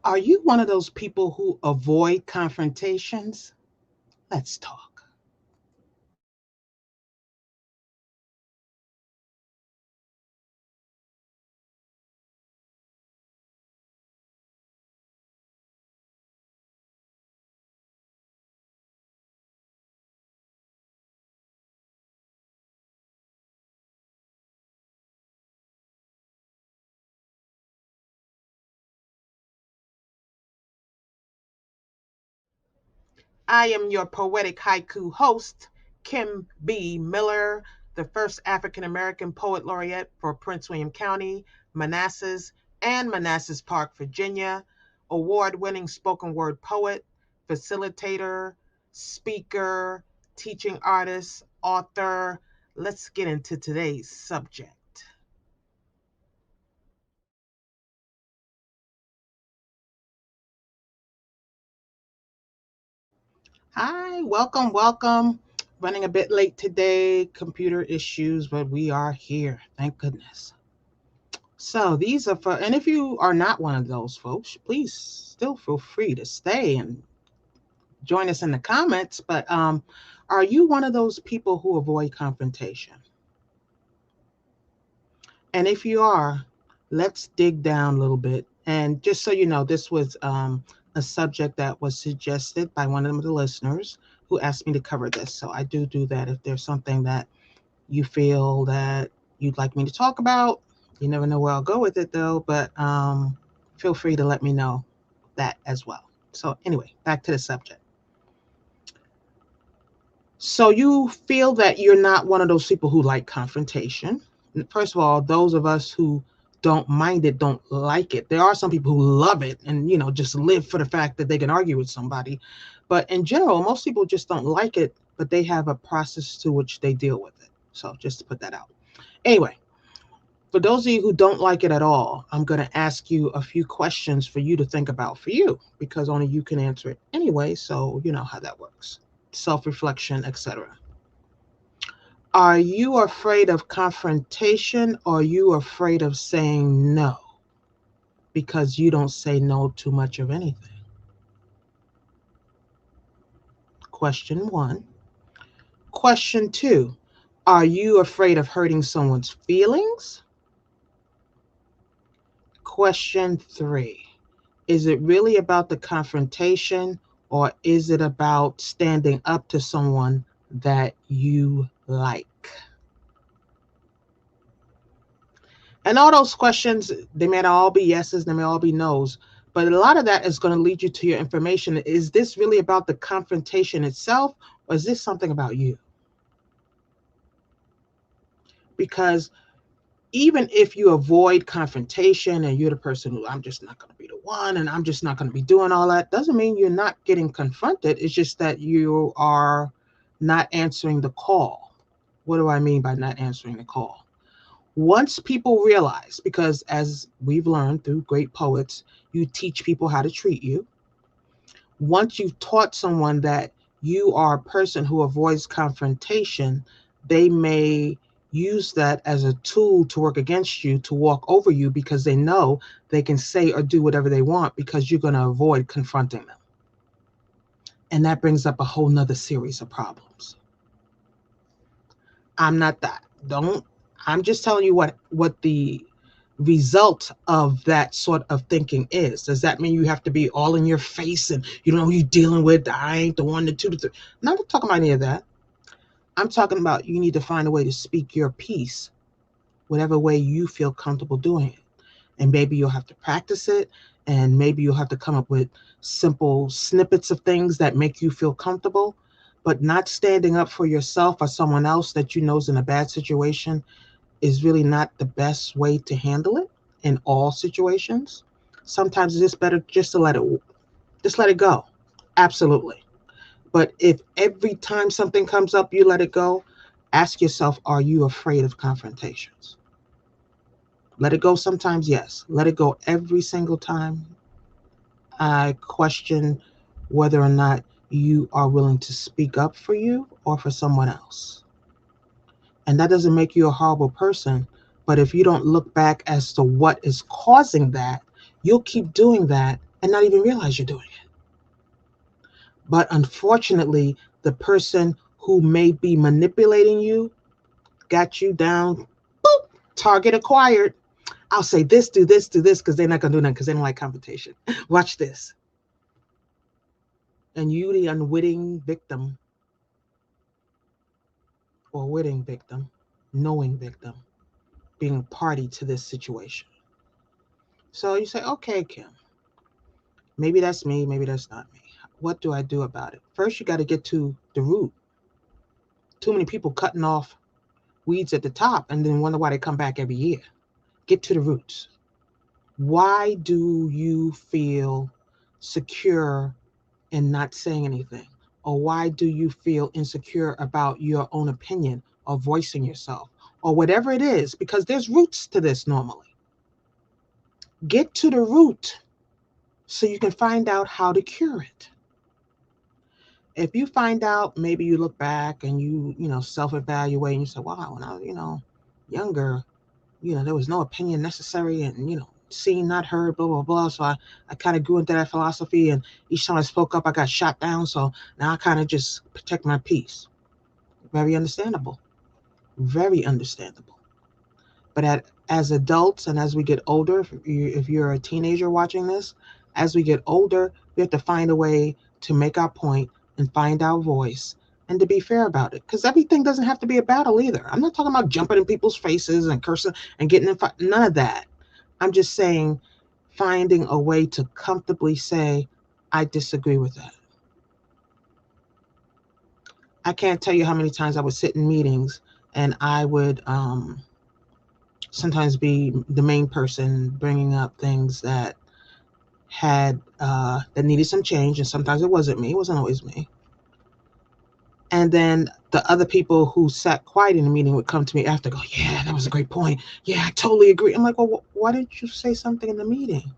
Are you one of those people who avoid confrontations? Let's talk. I am your poetic haiku host, Kim B. Miller, the first African American poet laureate for Prince William County, Manassas, and Manassas Park, Virginia, award winning spoken word poet, facilitator, speaker, teaching artist, author. Let's get into today's subject. Hi, welcome, welcome. Running a bit late today, computer issues, but we are here. Thank goodness. So these are for, and if you are not one of those folks, please still feel free to stay and join us in the comments. But are you one of those people who avoid confrontation? And if you are, let's dig down a little bit. And just so you know, this was a subject that was suggested by one of the listeners who asked me to cover this. So I do that if there's something that you feel that you'd like me to talk about. You never know where I'll go with it though, but feel free to let me know that as well. So, anyway, back to the subject. So, you feel that you're not one of those people who like confrontation. First of all, those of us who don't mind it don't like it. There are some people who love it and, just live for the fact that they can argue with somebody. But in general, most people just don't like it, but they have a process to which they deal with it. So, just to put that out. Anyway, for those of you who don't like it at all, I'm going to ask you a few questions for you to think about for you because only you can answer it anyway. So, you know how that works, self reflection, etc. Are you afraid of confrontation or are you afraid of saying no because you don't say no too much of anything? Question one. Question two. Are you afraid of hurting someone's feelings? Question three. Is it really about the confrontation or is it about standing up to someone that you like? And all those questions, they may not all be yeses, they may all be nos, but a lot of that is going to lead you to your information. Is this really about the confrontation itself or is this something about you? Because even if you avoid confrontation and you're the person who I'm just not going to be the one and I'm just not going to be doing all that, doesn't mean you're not getting confronted. It's just that you are not answering the call. What do I mean by not answering the call? Once people realize, because as we've learned through great poets, you teach people how to treat you. Once you've taught someone that you are a person who avoids confrontation, they may use that as a tool to work against you, to walk over you, because they know they can say or do whatever they want because you're going to avoid confronting them. And that brings up a whole nother series of problems. I'm not that. Don't. I'm just telling you what the result of that sort of thinking is. Does that mean you have to be all in your face and you don't know who you're dealing with? I ain't the one, the two, the three. I'm not talking about any of that. I'm talking about you need to find a way to speak your piece, whatever way you feel comfortable doing it. And maybe you'll have to practice it, and maybe you'll have to come up with simple snippets of things that make you feel comfortable. But not standing up for yourself or someone else that you know is in a bad situation is really not the best way to handle it in all situations. Sometimes it's just better just to let it go. Absolutely. But if every time something comes up you let it go, ask yourself, are you afraid of confrontations? Let it go sometimes, yes. Let it go every single time. I question whether or not you are willing to speak up for you or for someone else. And that doesn't make you a horrible person. But if you don't look back as to what is causing that, you'll keep doing that and not even realize you're doing it. But unfortunately, the person who may be manipulating you got you down, boop, target acquired. I'll say this, do this, because they're not going to do nothing because they don't like confrontation. Watch this. And you, the unwitting victim or witting victim, knowing victim, being a party to this situation. So you say, okay, Kim, maybe that's me, maybe that's not me. What do I do about it? First, you got to get to the root. Too many people cutting off weeds at the top and then wonder why they come back every year. Get to the roots. Why do you feel secure in not saying anything? Or why do you feel insecure about your own opinion or voicing yourself or whatever it is? Because there's roots to this normally. Get to the root so you can find out how to cure it. If you find out, maybe you look back and you self-evaluate and you say, wow, when I was, younger, there was no opinion necessary and, seen, not heard, blah, blah, blah. So I kind of grew into that philosophy. And each time I spoke up, I got shot down. So now I kind of just protect my peace. Very understandable. Very understandable. But as adults and as we get older, if you're a teenager watching this, as we get older, we have to find a way to make our point and find our voice and to be fair about it. Because everything doesn't have to be a battle either. I'm not talking about jumping in people's faces and cursing and getting in fight. None of that. I'm just saying finding a way to comfortably say, I disagree with that. I can't tell you how many times I would sit in meetings and I would sometimes be the main person bringing up things that that needed some change, and sometimes it wasn't me. It wasn't always me. And then the other people who sat quiet in the meeting would come to me after, go, yeah, that was a great point. Yeah, I totally agree. I'm like, well, why didn't you say something in the meeting?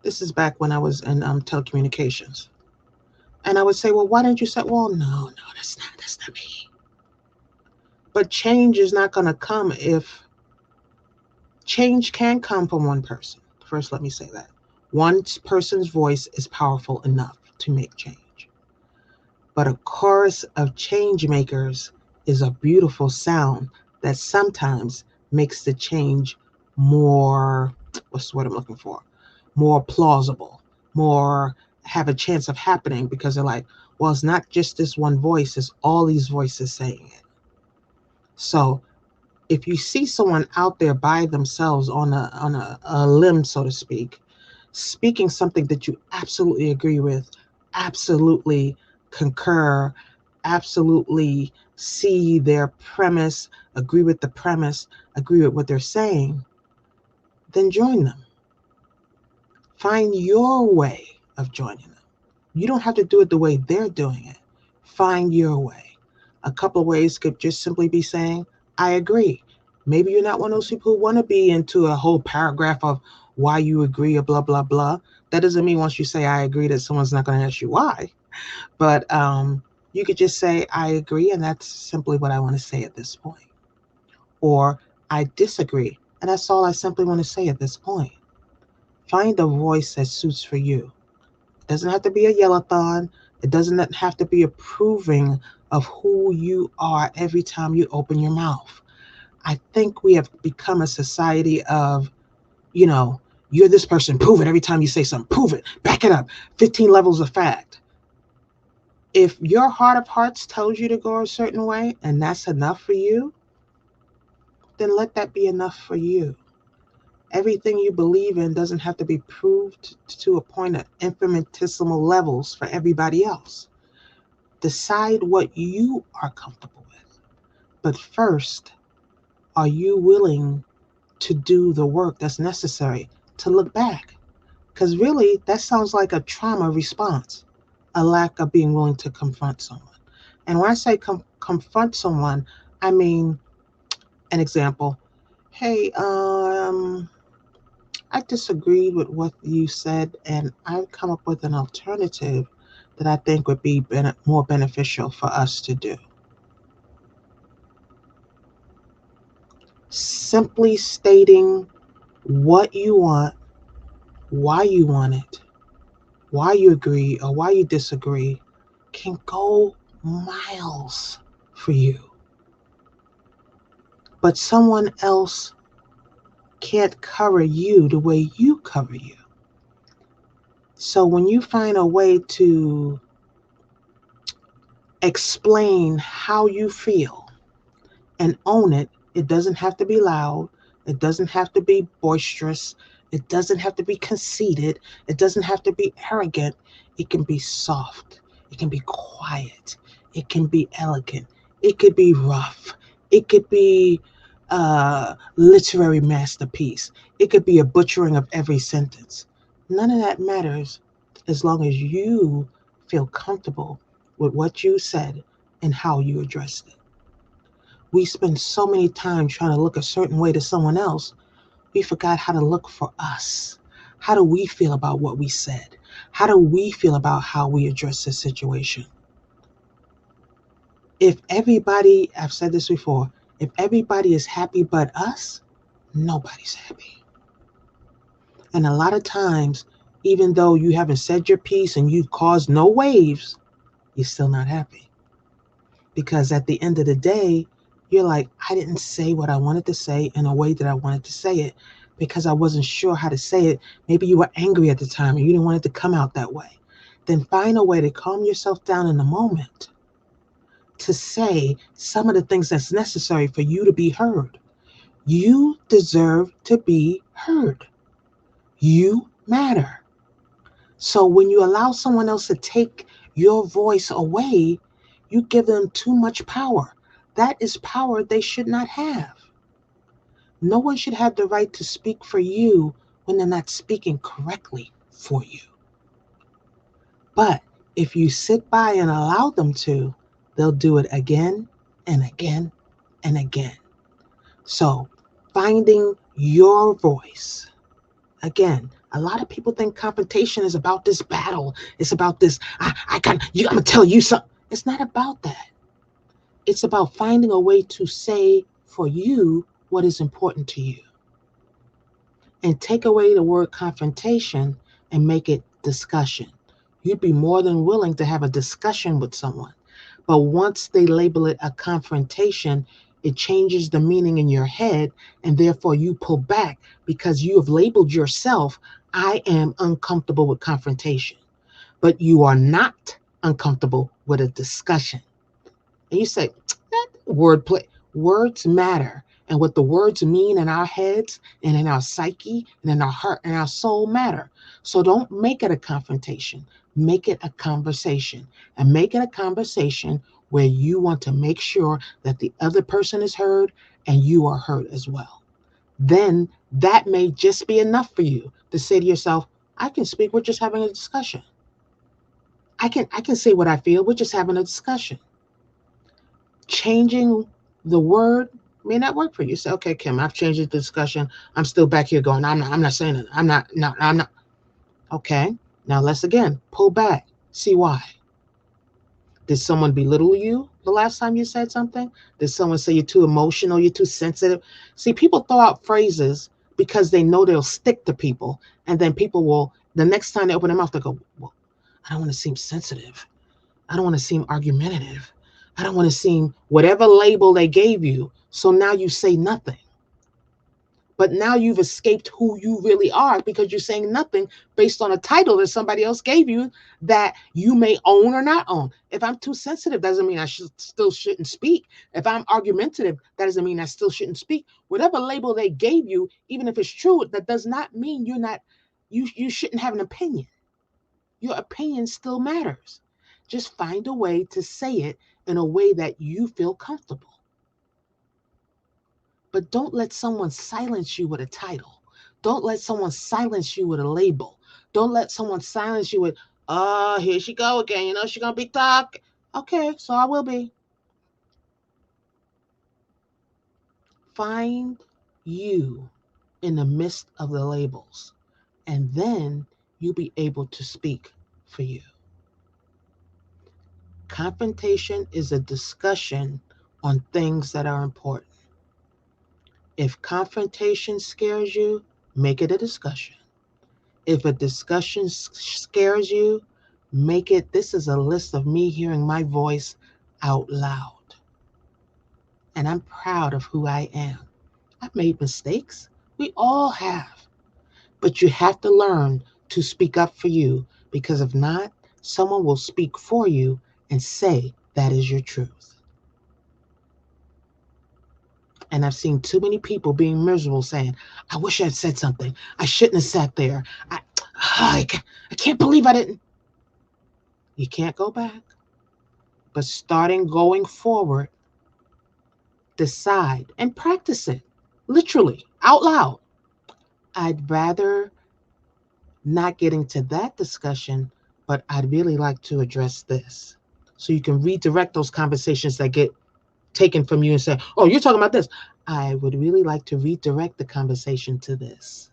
This is back when I was in telecommunications. And I would say, well, why didn't you say, well, no, that's not me. But change is not going to come if change can come from one person. First, let me say that. One person's voice is powerful enough to make change. But a chorus of change makers is a beautiful sound that sometimes makes the change more, what's the word I'm looking for? More plausible, more have a chance of happening because they're like, well, it's not just this one voice, it's all these voices saying it. So if you see someone out there by themselves on a limb, so to speak, speaking something that you absolutely agree with, absolutely concur, absolutely see their premise, agree with the premise, agree with what they're saying, then join them. Find your way of joining them. You don't have to do it the way they're doing it. Find your way. A couple of ways could just simply be saying, I agree. Maybe you're not one of those people who want to be into a whole paragraph of why you agree or blah, blah, blah. That doesn't mean once you say I agree that someone's not going to ask you why. But you could just say I agree, and that's simply what I want to say at this point. Or I disagree, and that's all I simply want to say at this point. Find a voice that suits for you. It doesn't have to be a yell-a-thon. It doesn't have to be approving of who you are every time you open your mouth. I think we have become a society of, you're this person, prove it every time you say something, prove it, back it up, 15 levels of fact. If your heart of hearts tells you to go a certain way and that's enough for you, then let that be enough for you. Everything you believe in doesn't have to be proved to a point of infinitesimal levels for everybody else. Decide what you are comfortable with. But first, are you willing to do the work that's necessary to look back? Because really, that sounds like a trauma response, a lack of being willing to confront someone. And when I say confront someone, I mean, an example. Hey, I disagreed with what you said, and I've come up with an alternative that I think would be more beneficial for us to do. Simply stating what you want why you want it, why you agree or why you disagree can go miles for you. But someone else can't cover you the way you cover you. So when you find a way to explain how you feel and own it, it doesn't have to be loud, it doesn't have to be boisterous, it doesn't have to be conceited, it doesn't have to be arrogant. It can be soft, it can be quiet, it can be elegant, it could be rough, it could be a literary masterpiece, it could be a butchering of every sentence. None of that matters as long as you feel comfortable with what you said and how you addressed it. We spend so many time trying to look a certain way to someone else, we forgot how to look for us. How do we feel about what we said? How do we feel about how we address this situation? If everybody, I've said this before, if everybody is happy but us, nobody's happy. And a lot of times, even though you haven't said your piece and you've caused no waves, you're still not happy. Because at the end of the day, you're like, I didn't say what I wanted to say in a way that I wanted to say it because I wasn't sure how to say it. Maybe you were angry at the time and you didn't want it to come out that way. Then find a way to calm yourself down in the moment to say some of the things that's necessary for you to be heard. You deserve to be heard. You matter. So when you allow someone else to take your voice away, you give them too much power. That is power they should not have. No one should have the right to speak for you when they're not speaking correctly for you. But if you sit by and allow them to, they'll do it again and again and again. So finding your voice. Again, a lot of people think confrontation is about this battle. It's about this, I'm gonna tell you something. It's not about that. It's about finding a way to say for you what is important to you. And take away the word confrontation and make it discussion. You'd be more than willing to have a discussion with someone. But once they label it a confrontation, it changes the meaning in your head, and therefore you pull back because you have labeled yourself, I am uncomfortable with confrontation. But you are not uncomfortable with a discussion. And you say, that wordplay, words matter. And what the words mean in our heads and in our psyche and in our heart and our soul matter. So don't make it a confrontation. Make it a conversation. And make it a conversation where you want to make sure that the other person is heard and you are heard as well. Then that may just be enough for you to say to yourself, I can speak, we're just having a discussion. I can say what I feel, we're just having a discussion. Changing the word may not work for you. Say, okay, Kim, I've changed the discussion. I'm still back here going, I'm not saying it. I'm not. Okay, now let's again pull back. See why. Did someone belittle you the last time you said something? Did someone say you're too emotional, you're too sensitive? See, people throw out phrases because they know they'll stick to people. And then people will, the next time they open their mouth, they go, well, I don't want to seem sensitive. I don't want to seem argumentative. I don't want to seem whatever label they gave you. So now you say nothing. But now you've escaped who you really are because you're saying nothing based on a title that somebody else gave you that you may own or not own. If I'm too sensitive, doesn't mean I still shouldn't speak. If I'm argumentative, that doesn't mean I still shouldn't speak. Whatever label they gave you, even if it's true, that does not mean you shouldn't have an opinion. Your opinion still matters. Just find a way to say it in a way that you feel comfortable. But don't let someone silence you with a title. Don't let someone silence you with a label. Don't let someone silence you with, oh, here she go again. You know, she's going to be talking. Okay, so I will be. Find you in the midst of the labels, and then you'll be able to speak for you. Confrontation is a discussion on things that are important. If confrontation scares you, make it a discussion. If a discussion scares you, make it this is a list of me hearing my voice out loud. And I'm proud of who I am. I've made mistakes. We all have. But you have to learn to speak up for you because if not, someone will speak for you and say that is your truth. And I've seen too many people being miserable saying, I wish I had said something. I shouldn't have sat there. I can't believe I didn't. You can't go back. But starting going forward, decide and practice it literally out loud. I'd rather not get into that discussion, but I'd really like to address this. So you can redirect those conversations that get taken from you and say, oh, you're talking about this. I would really like to redirect the conversation to this.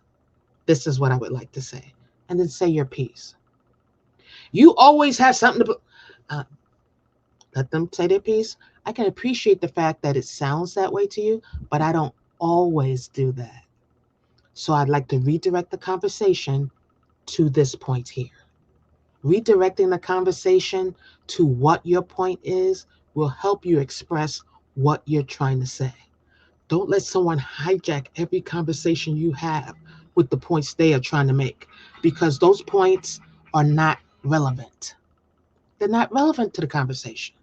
This is what I would like to say. And then say your piece. You always have something to let them say their piece. I can appreciate the fact that it sounds that way to you, but I don't always do that. So I'd like to redirect the conversation to this point here. Redirecting the conversation to what your point is will help you express what you're trying to say. Don't let someone hijack every conversation you have with the points they are trying to make because those points are not relevant. They're not relevant to the conversation.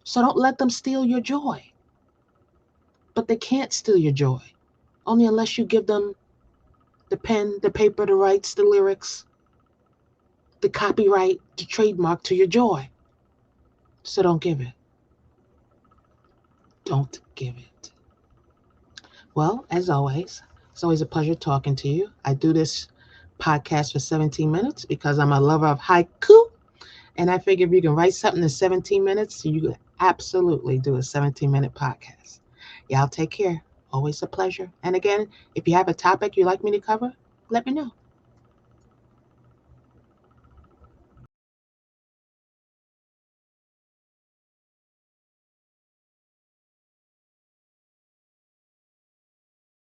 So don't let them steal your joy. But they can't steal your joy only unless you give them the pen, the paper, the rights, the lyrics, the copyright, the trademark to your joy. So don't give it. Don't give it. Well, as always, it's always a pleasure talking to you. I do this podcast for 17 minutes because I'm a lover of haiku. And I figure if you can write something in 17 minutes, you can absolutely do a 17-minute podcast. Y'all take care. Always a pleasure. And again, if you have a topic you'd like me to cover, let me know.